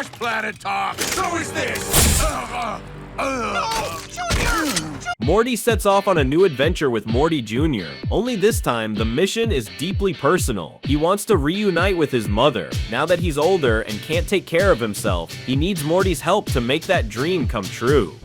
trash planet talk. So is this. No, Junior! Morty sets off on a new adventure with Morty Jr. Only this time, the mission is deeply personal. He wants to reunite with his mother. Now that he's older and can't take care of himself, he needs Morty's help to make that dream come true.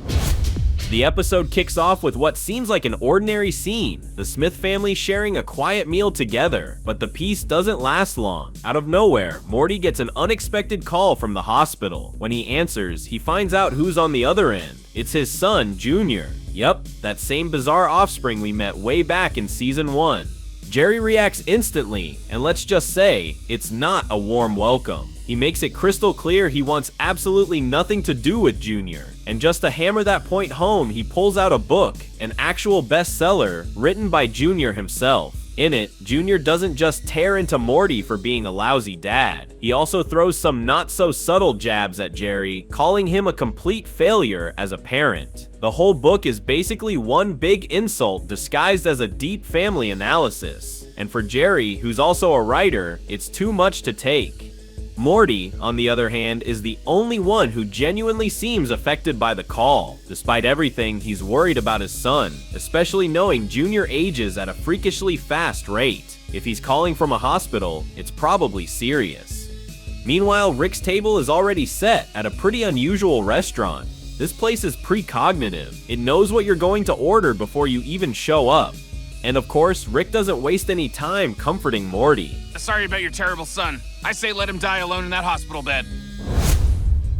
The episode kicks off with what seems like an ordinary scene, the Smith family sharing a quiet meal together, but the peace doesn't last long. Out of nowhere, Morty gets an unexpected call from the hospital. When he answers, he finds out who's on the other end. It's his son, Junior. Yep, that same bizarre offspring we met way back in Season 1. Jerry reacts instantly, and let's just say, it's not a warm welcome. He makes it crystal clear he wants absolutely nothing to do with Junior. And just to hammer that point home, he pulls out a book, an actual bestseller, written by Junior himself. In it, Junior doesn't just tear into Morty for being a lousy dad. He also throws some not-so-subtle jabs at Jerry, calling him a complete failure as a parent. The whole book is basically one big insult disguised as a deep family analysis. And for Jerry, who's also a writer, it's too much to take. Morty, on the other hand, is the only one who genuinely seems affected by the call. Despite everything, he's worried about his son, especially knowing Junior ages at a freakishly fast rate. If he's calling from a hospital, it's probably serious. Meanwhile, Rick's table is already set at a pretty unusual restaurant. This place is precognitive. It knows what you're going to order before you even show up. And of course, Rick doesn't waste any time comforting Morty. Sorry about your terrible son. I say let him die alone in that hospital bed.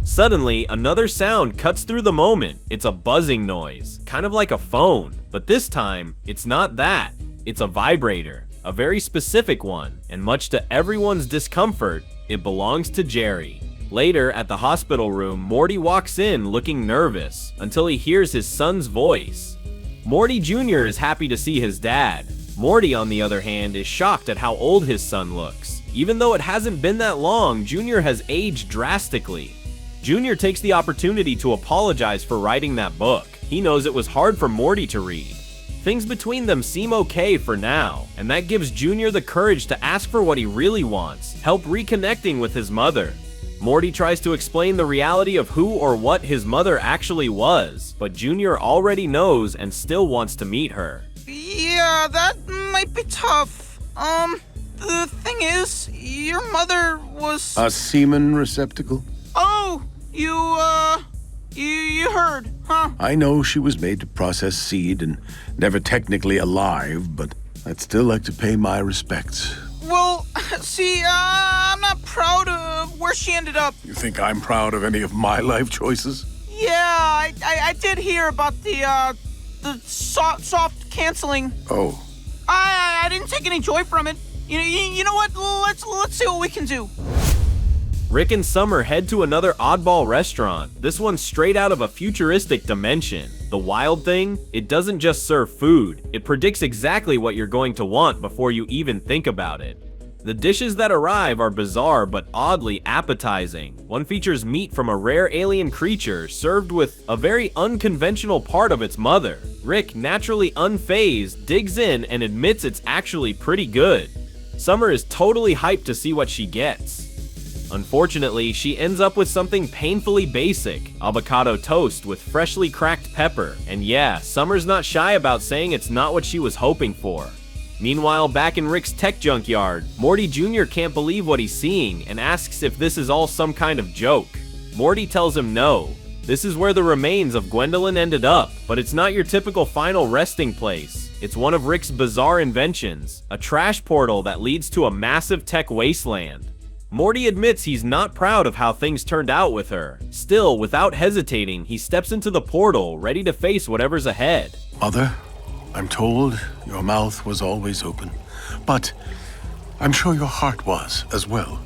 Suddenly, another sound cuts through the moment. It's a buzzing noise, kind of like a phone. But this time, it's not that. It's a vibrator, a very specific one. And much to everyone's discomfort, it belongs to Jerry. Later, at the hospital room, Morty walks in looking nervous until he hears his son's voice. Morty Jr. is happy to see his dad. Morty, on the other hand, is shocked at how old his son looks. Even though it hasn't been that long, Jr. has aged drastically. Jr. takes the opportunity to apologize for writing that book. He knows it was hard for Morty to read. Things between them seem okay for now, and that gives Jr. the courage to ask for what he really wants, help reconnecting with his mother. Morty tries to explain the reality of who or what his mother actually was, but Junior already knows and still wants to meet her. Yeah, that might be tough. The thing is, your mother was... A semen receptacle? Oh, you heard, huh? I know she was made to process seed and never technically alive, but I'd still like to pay my respects. Well, see, I'm not proud of where she ended up. You think I'm proud of any of my life choices? Yeah, I did hear about the soft canceling. Oh. I didn't take any joy from it. You know what? Let's see what we can do. Rick and Summer head to another oddball restaurant, this one straight out of a futuristic dimension. The wild thing? It doesn't just serve food, it predicts exactly what you're going to want before you even think about it. The dishes that arrive are bizarre but oddly appetizing. One features meat from a rare alien creature served with a very unconventional part of its mother. Rick, naturally unfazed, digs in and admits it's actually pretty good. Summer is totally hyped to see what she gets. Unfortunately, she ends up with something painfully basic, avocado toast with freshly cracked pepper. And yeah, Summer's not shy about saying it's not what she was hoping for. Meanwhile, back in Rick's tech junkyard, Morty Jr. can't believe what he's seeing and asks if this is all some kind of joke. Morty tells him no. This is where the remains of Gwendolyn ended up, but it's not your typical final resting place. It's one of Rick's bizarre inventions, a trash portal that leads to a massive tech wasteland. Morty admits he's not proud of how things turned out with her. Still, without hesitating, he steps into the portal, ready to face whatever's ahead. Mother, I'm told your mouth was always open, but I'm sure your heart was as well.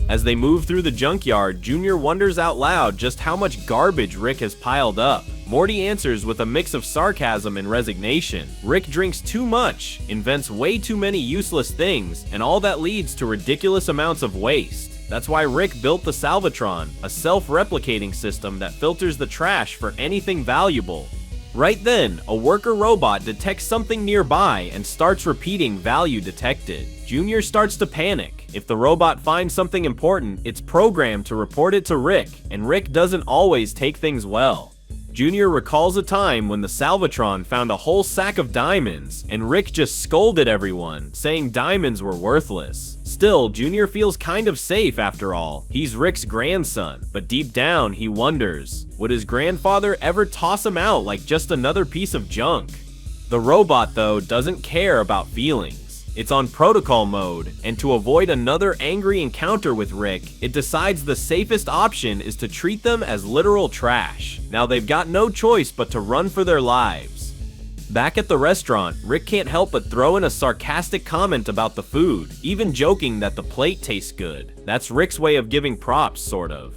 As they move through the junkyard, Junior wonders out loud just how much garbage Rick has piled up. Morty answers with a mix of sarcasm and resignation. Rick drinks too much, invents way too many useless things, and all that leads to ridiculous amounts of waste. That's why Rick built the Salvatron, a self-replicating system that filters the trash for anything valuable. Right then, a worker robot detects something nearby and starts repeating value detected. Junior starts to panic. If the robot finds something important, it's programmed to report it to Rick, and Rick doesn't always take things well. Junior recalls a time when the Salvatron found a whole sack of diamonds, and Rick just scolded everyone, saying diamonds were worthless. Still, Junior feels kind of safe after all. He's Rick's grandson, but deep down he wonders, would his grandfather ever toss him out like just another piece of junk? The robot, though, doesn't care about feelings. It's on protocol mode, and to avoid another angry encounter with Rick, it decides the safest option is to treat them as literal trash. Now they've got no choice but to run for their lives. Back at the restaurant, Rick can't help but throw in a sarcastic comment about the food, even joking that the plate tastes good. That's Rick's way of giving props, sort of.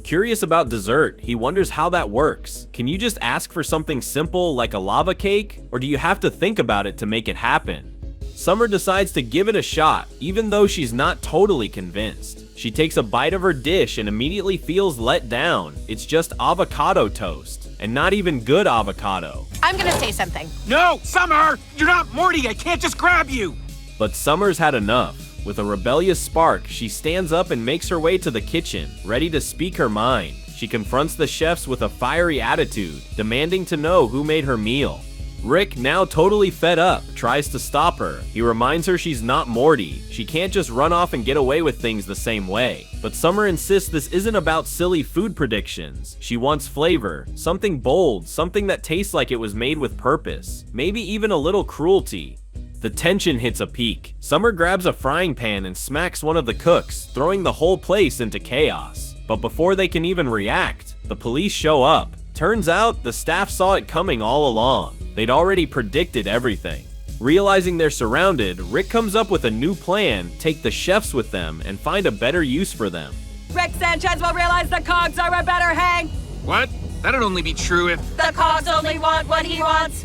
Curious about dessert, he wonders how that works. Can you just ask for something simple like a lava cake, or do you have to think about it to make it happen? Summer decides to give it a shot, even though she's not totally convinced. She takes a bite of her dish and immediately feels let down. It's just avocado toast, and not even good avocado. I'm gonna say something. No, Summer! You're not Morty, I can't just grab you! But Summer's had enough. With a rebellious spark, she stands up and makes her way to the kitchen, ready to speak her mind. She confronts the chefs with a fiery attitude, demanding to know who made her meal. Rick, now totally fed up, tries to stop her. He reminds her she's not Morty. She can't just run off and get away with things the same way. But Summer insists this isn't about silly food predictions. She wants flavor, something bold, something that tastes like it was made with purpose. Maybe even a little cruelty. The tension hits a peak. Summer grabs a frying pan and smacks one of the cooks, throwing the whole place into chaos. But before they can even react, the police show up. Turns out, the staff saw it coming all along. They'd already predicted everything. Realizing they're surrounded, Rick comes up with a new plan, take the chefs with them, and find a better use for them. Rick Sanchez will realize the cogs are a better hang. What? That'd only be true if... The cogs only want what he wants.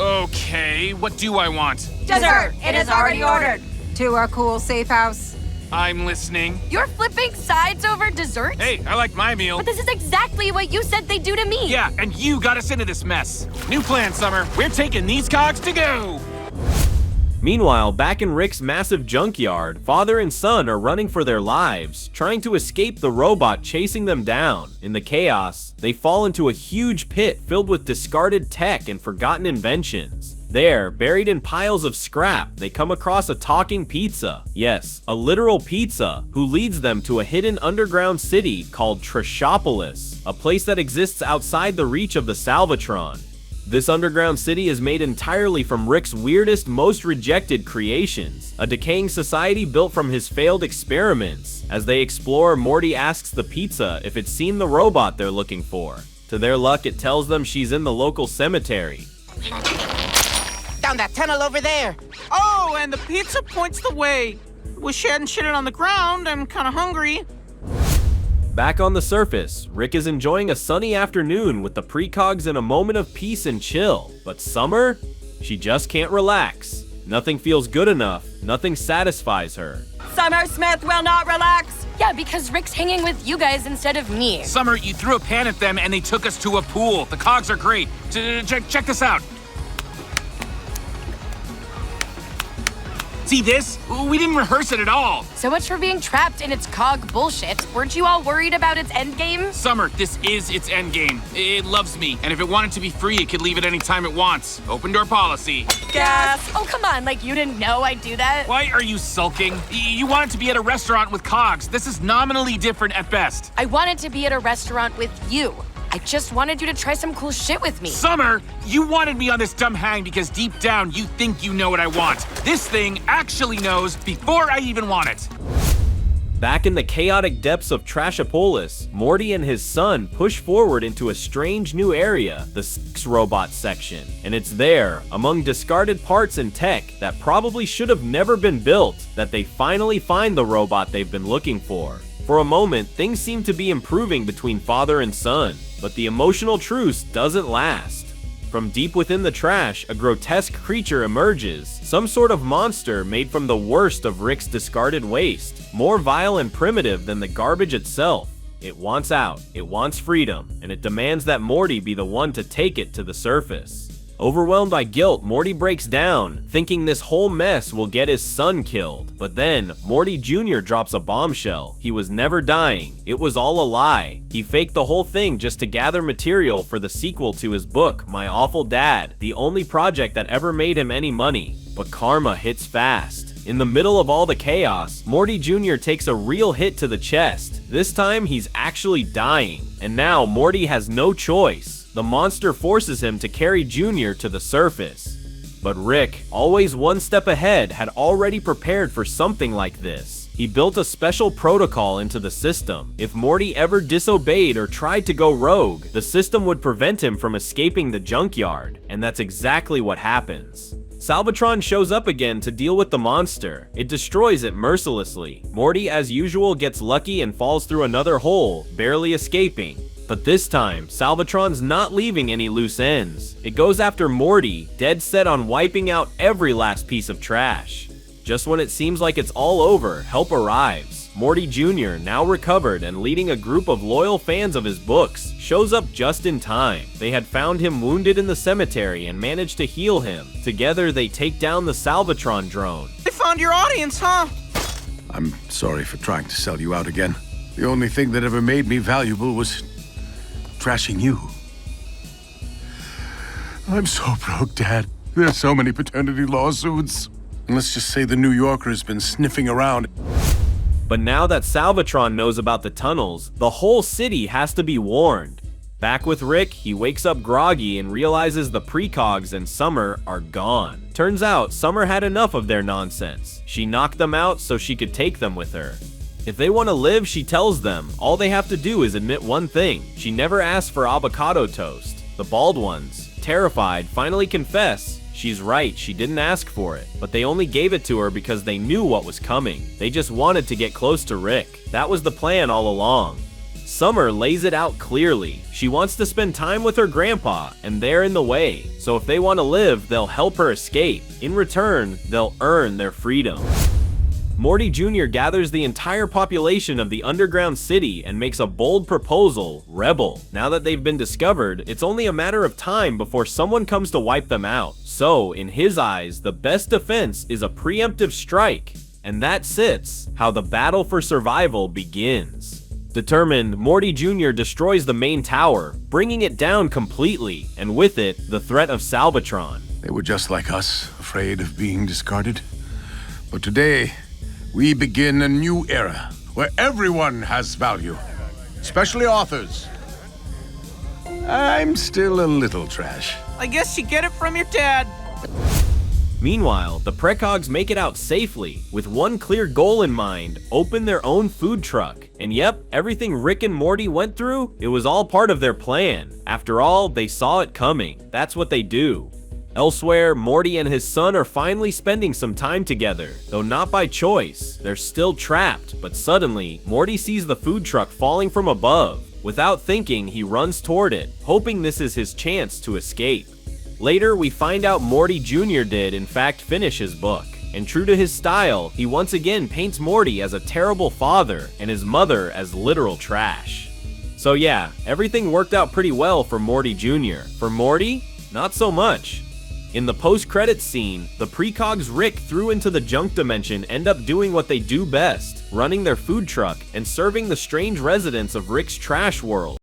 Okay, what do I want? Dessert. It is already ordered. To our cool safe house. I'm listening. You're flipping sides over dessert? Hey, I like my meal. But this is exactly what you said they'd do to me. Yeah, and you got us into this mess. New plan, Summer. We're taking these cogs to go. Meanwhile, back in Rick's massive junkyard, father and son are running for their lives, trying to escape the robot chasing them down. In the chaos, they fall into a huge pit filled with discarded tech and forgotten inventions. There, buried in piles of scrap, they come across a talking pizza. Yes, a literal pizza, who leads them to a hidden underground city called Trashopolis, a place that exists outside the reach of the Salvatron. This underground city is made entirely from Rick's weirdest, most rejected creations, a decaying society built from his failed experiments. As they explore, Morty asks the pizza if it's seen the robot they're looking for. To their luck, it tells them she's in the local cemetery. Down that tunnel over there. Oh, and the pizza points the way. Wish she hadn't shit it on the ground. I'm kind of hungry. Back on the surface, Rick is enjoying a sunny afternoon with the precogs in a moment of peace and chill. But Summer? She just can't relax. Nothing feels good enough. Nothing satisfies her. Summer Smith will not relax. Yeah, because Rick's hanging with you guys instead of me. Summer, you threw a pan at them and they took us to a pool. The cogs are great. Check this out. See this? We didn't rehearse it at all. So much for being trapped in its cog bullshit. Weren't you all worried about its endgame? Summer, this is its endgame. It loves me, and if it wanted to be free, it could leave it anytime it wants. Open door policy. Gas. Oh, come on, like you didn't know I'd do that? Why are you sulking? You wanted to be at a restaurant with cogs. This is nominally different at best. I wanted to be at a restaurant with you. I just wanted you to try some cool shit with me. Summer, you wanted me on this dumb hang because deep down you think you know what I want. This thing actually knows before I even want it. Back in the chaotic depths of Trashopolis, Morty and his son push forward into a strange new area, the sex robot section. And it's there, among discarded parts and tech that probably should have never been built, that they finally find the robot they've been looking for. For a moment, things seem to be improving between father and son, but the emotional truce doesn't last. From deep within the trash, a grotesque creature emerges, some sort of monster made from the worst of Rick's discarded waste, more vile and primitive than the garbage itself. It wants out, it wants freedom, and it demands that Morty be the one to take it to the surface. Overwhelmed by guilt, Morty breaks down, thinking this whole mess will get his son killed. But then, Morty Jr. drops a bombshell. He was never dying. It was all a lie. He faked the whole thing just to gather material for the sequel to his book, My Awful Dad, the only project that ever made him any money. But karma hits fast. In the middle of all the chaos, Morty Jr. takes a real hit to the chest. This time, he's actually dying. And now, Morty has no choice. The monster forces him to carry Jr. to the surface. But Rick, always one step ahead, had already prepared for something like this. He built a special protocol into the system. If Morty ever disobeyed or tried to go rogue, the system would prevent him from escaping the junkyard. And that's exactly what happens. Salvatron shows up again to deal with the monster. It destroys it mercilessly. Morty, as usual, gets lucky and falls through another hole, barely escaping. But this time, Salvatron's not leaving any loose ends. It goes after Morty, dead set on wiping out every last piece of trash. Just when it seems like it's all over, help arrives. Morty Jr., now recovered and leading a group of loyal fans of his books, shows up just in time. They had found him wounded in the cemetery and managed to heal him. Together, they take down the Salvatron drone. They found your audience, huh? I'm sorry for trying to sell you out again. The only thing that ever made me valuable was trashing you. I'm so broke, Dad. There's so many paternity lawsuits. And let's just say the New Yorker has been sniffing around. But now that Salvatron knows about the tunnels, the whole city has to be warned. Back with Rick, he wakes up groggy and realizes the precogs and Summer are gone. Turns out, Summer had enough of their nonsense. She knocked them out so she could take them with her. If they want to live, she tells them, all they have to do is admit one thing. She never asked for avocado toast. The bald ones, terrified, finally confess. She's right, she didn't ask for it, but they only gave it to her because they knew what was coming. They just wanted to get close to Rick. That was the plan all along. Summer lays it out clearly. She wants to spend time with her grandpa, and they're in the way. So if they want to live, they'll help her escape. In return, they'll earn their freedom. Morty Jr. gathers the entire population of the underground city and makes a bold proposal, Rebel. Now that they've been discovered, it's only a matter of time before someone comes to wipe them out. So, in his eyes, the best defense is a preemptive strike. And that sits how the battle for survival begins. Determined, Morty Jr. destroys the main tower, bringing it down completely, and with it, the threat of Salvatron. They were just like us, afraid of being discarded. But today, we begin a new era where everyone has value, especially authors. I'm still a little trash. I guess you get it from your dad. Meanwhile, the precogs make it out safely, with one clear goal in mind: open their own food truck. And yep, everything Rick and Morty went through, it was all part of their plan. After all, they saw it coming. That's what they do. Elsewhere, Morty and his son are finally spending some time together, though not by choice. They're still trapped, but suddenly, Morty sees the food truck falling from above. Without thinking, he runs toward it, hoping this is his chance to escape. Later, we find out Morty Jr. did in fact finish his book. And true to his style, he once again paints Morty as a terrible father and his mother as literal trash. So yeah, everything worked out pretty well for Morty Jr. For Morty, not so much. In the post-credits scene, the precogs Rick threw into the junk dimension end up doing what they do best, running their food truck and serving the strange residents of Rick's trash world.